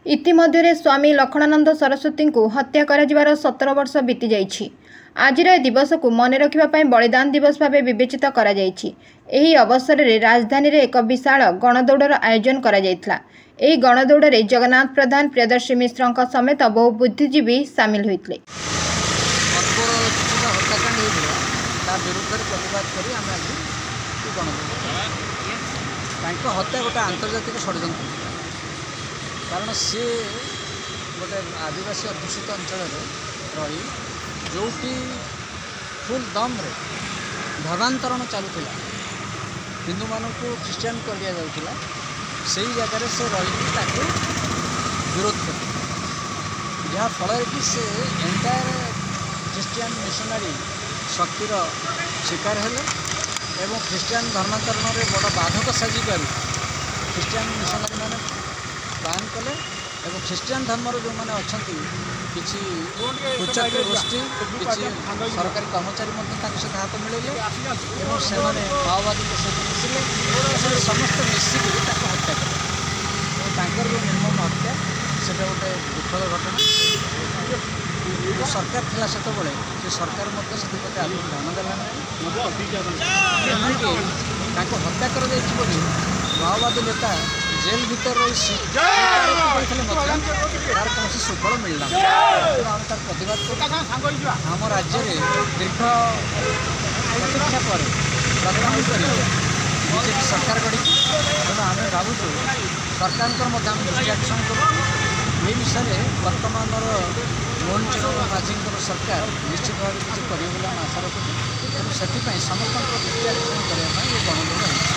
इतिमध्य स्वामी लक्ष्मणानंद सरस्वती को हत्या कर 17 वर्ष बीती जाइछि। आज दिवस को मन रखा बलिदान दिवस भाव विवेचित कर अवसर में राजधानी रे एक विशाल गणदौड़र आयोजन कर गणदौड़ में जगन्नाथ प्रधान प्रियदर्शी मिश्र समेत बहु बुद्धिजीवी सामिल होते। हत्या गोटे आंतर्जातिक षड्यंत्र कारण सी गोटे आदिवासी अध्युषित अंचल रही जो फुल दम रे धर्मांतरण चलुला हिंदू मान को ख्रिस्टियन कर दिया जाउथिला से जगह से रही विरोध कर जहाँ फल कि से एंटायर ख्रिस्टियन मिशनरी शक्तिर शिकार हेले एवं ख्रिस्टियन धर्मांतरण में बड़ बाधक साजी पार ख्रिस्टियन मिशनरी मैंने प्लान कले एवं ख्रिस्टियन धर्मर जो मैंने अच्छा किसी उच्चक गोष्ठी किसी सरकारी कर्मचारी सहित हाथ मिले और से माओवादी सहित मिसिले समस्त मिसिक हत्या कले जो निर्मम हत्या से गोटे दुखद घटना जो सरकार थिला से सरकार से आगे ध्यान देना हत्या कर माओवादी नेता जेल भीतर रही तार कौन सुफल मिलना तार प्रतिवाद आम राज्य में दीर्घ प्रतीक्षा पर प्रधानमंत्री बीजेपी सरकार गढ़ी तेणु आम भावुँ सरकार दृष्टि आकर्षण कर विषय में वर्तमान मोहन चरण माझी सरकार निश्चित भाव किसी कर आशा रखुच्छे तेणु से समस्त दृष्टि आकर्षण करने गणदौड़